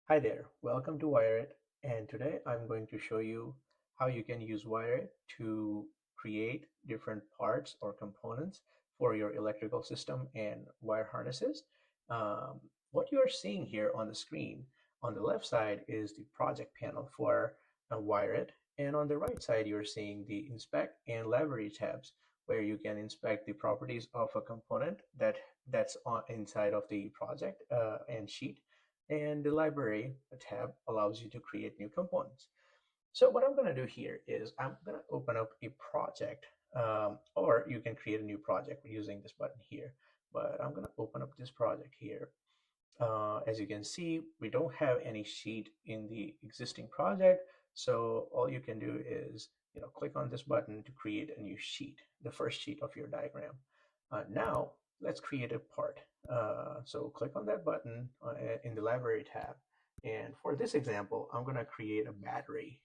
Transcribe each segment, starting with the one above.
Hi there, welcome to WireIt, and today I'm going to show you how you can use WireIt to create different parts or components for your electrical system and wire harnesses. Um, what you are seeing here on the screen, on the left side is the project panel for WireIt, and on the right side you're seeing the inspect and library tabs where you can inspect the properties of a component that's inside of the project and sheet, and the library tab allows you to create new components. So what I'm going to do here is I'm going to open up a project, or you can create a new project using this button here. But I'm going to open up this project here. As you can see, we don't have any sheet in the existing project. So all you can do is, click on this button to create a new sheet, the first sheet of your diagram. Now let's create a part. So click on that button in the library tab. And for this example, I'm going to create a battery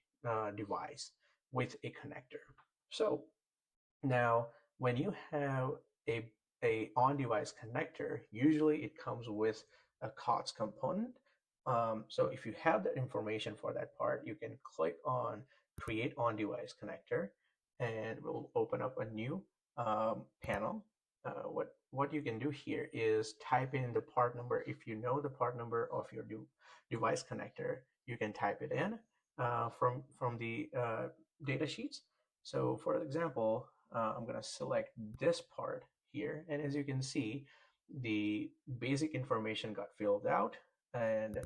device with a connector. So now when you have a on-device connector, usually it comes with a COTS component. So if you have that information for that part, you can click on create on-device connector and we'll open up a new panel. What you can do here is type in the part number. If you know the part number of your device connector, you can type it in from the data sheets. So for example, I'm going to select this part here, and as you can see, the basic information got filled out and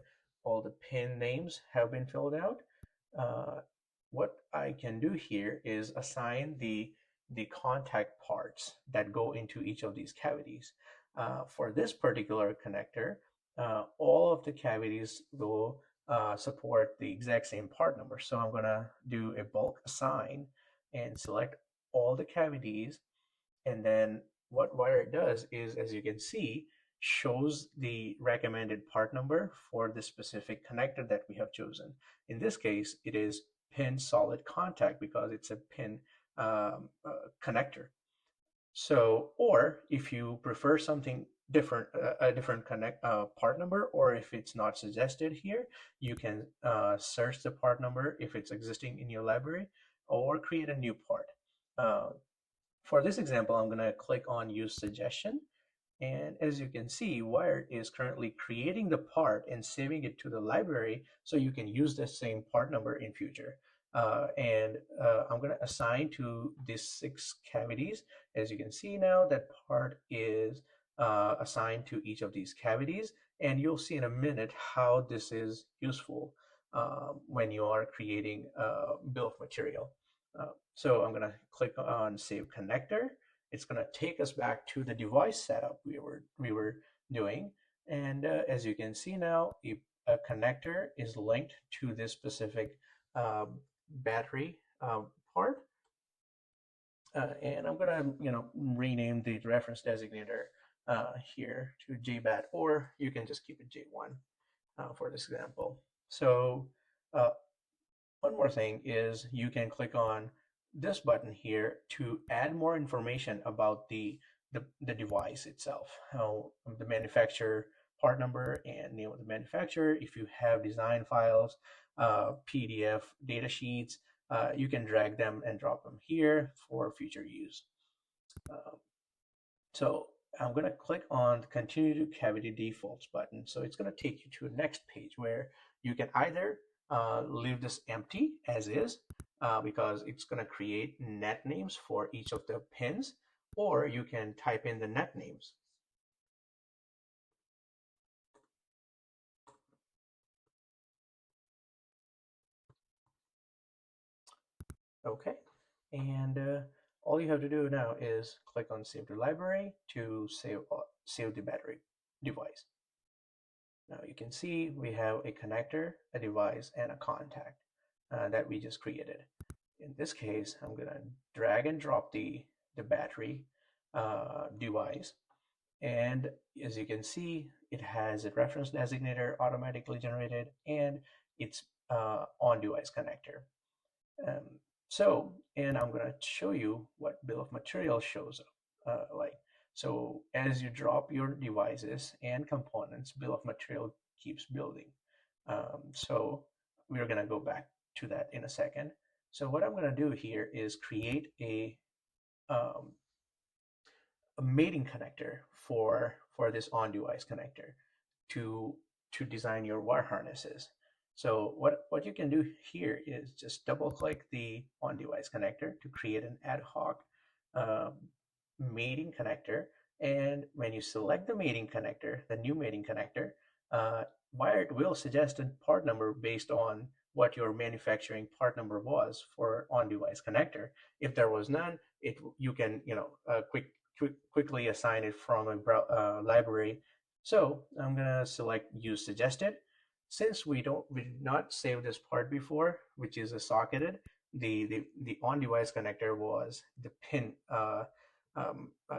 all the pin names have been filled out. What I can do here is assign the contact parts that go into each of these cavities. For this particular connector, all of the cavities will support the exact same part number. So I'm going to do a bulk assign and select all the cavities. And then what WireIt does is, as you can see, shows the recommended part number for the specific connector that we have chosen. In this case, it is pin solid contact because it's a pin connector. So, or if you prefer something different, a different part number, or if it's not suggested here, you can search the part number if it's existing in your library, or create a new part. For this example, I'm going to click on use suggestion. And as you can see, WireIt is currently creating the part and saving it to the library so you can use the same part number in future. I'm going to assign to these 6 cavities. As you can see now, that part is assigned to each of these cavities. And you'll see in a minute how this is useful when you are creating a bill of material. So I'm going to click on Save Connector. It's going to take us back to the device setup we were doing. And as you can see now, a connector is linked to this specific battery part. And I'm going to rename the reference designator here to JBAT, or you can just keep it J1 for this example. So one more thing is you can click on this button here to add more information about the device itself, the manufacturer part number and name of the manufacturer. If you have design files, PDF data sheets, you can drag them and drop them here for future use. So I'm going to click on the continue to cavity defaults button. So it's going to take you to the next page where you can either leave this empty as is because it's going to create net names for each of the pins, or you can type in the net names. Okay, and all you have to do now is click on Save to Library to save the battery device. Now you can see we have a connector, a device, and a contact that we just created. In this case, I'm going to drag and drop the battery device. And as you can see, it has a reference designator automatically generated, and it's on-device connector. And I'm going to show you what bill of materials shows up like. So as you drop your devices and components, bill of material keeps building. So we're going to go back to that in a second. So what I'm going to do here is create um, a mating connector for this on-device connector to to design your wire harnesses. So what you can do here is just double click the on-device connector to create an ad hoc um, mating connector. And when you select the mating connector, the new mating connector, uh, WireIt will suggest a part number based on what your manufacturing part number was for on-device connector. If there was none, you can quickly assign it from a library. So I'm gonna select use suggested. Since we did not save this part before, which is a socketed, the on-device connector was the pin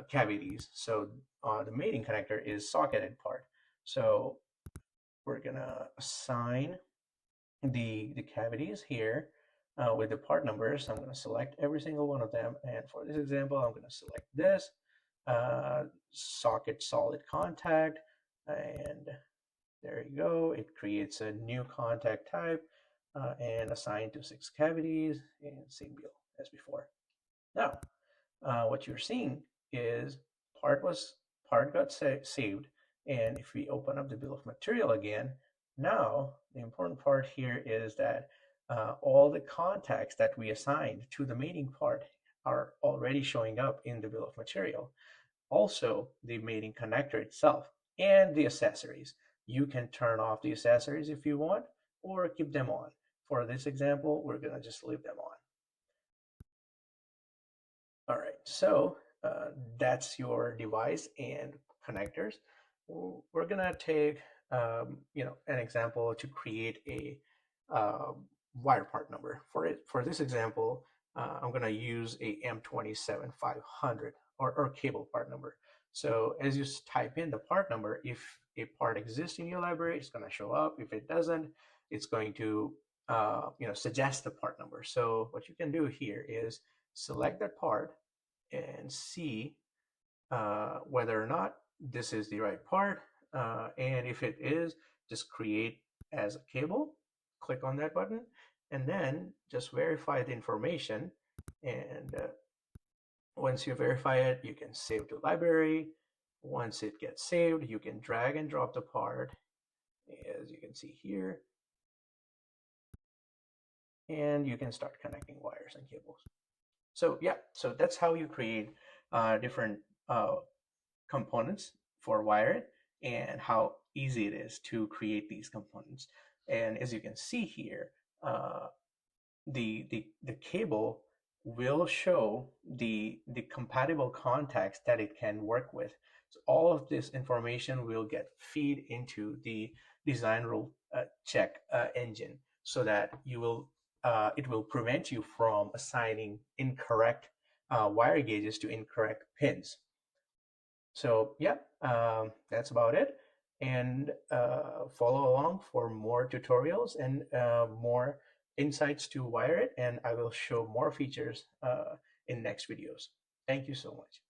cavities. So the mating connector is socketed part. So we're gonna assign the cavities here with the part numbers. I'm gonna select every single one of them. And for this example, I'm gonna select this socket solid contact, and there you go. It creates a new contact type and assigned to 6 cavities, and same deal as before. Now, what you're seeing is part was part got saved, and if we open up the bill of material again, now the important part here is that all the contacts that we assigned to the mating part are already showing up in the bill of material. Also, the mating connector itself and the accessories. You can turn off the accessories if you want or keep them on. For this example, we're going to just leave them on. All right, so that's your device and connectors. We're gonna take an example to create a wire part number. For this example, I'm gonna use a M27500 or cable part number. So as you type in the part number, if a part exists in your library, it's gonna show up. If it doesn't, it's going to suggest the part number. So what you can do here is select that part and see whether or not this is the right part. And if it is, just create as a cable, click on that button, and then just verify the information. And once you verify it, you can save to library. Once it gets saved, you can drag and drop the part, as you can see here. And you can start connecting wires and cables. So yeah, so that's how you create different components for WireIt and how easy it is to create these components. And as you can see here, the cable will show the compatible contacts that it can work with. So all of this information will get feed into the design rule check engine, so that it will prevent you from assigning incorrect wire gauges to incorrect pins. So yeah, that's about it. And follow along for more tutorials and more insights to WireIt, and I will show more features in next videos. Thank you so much.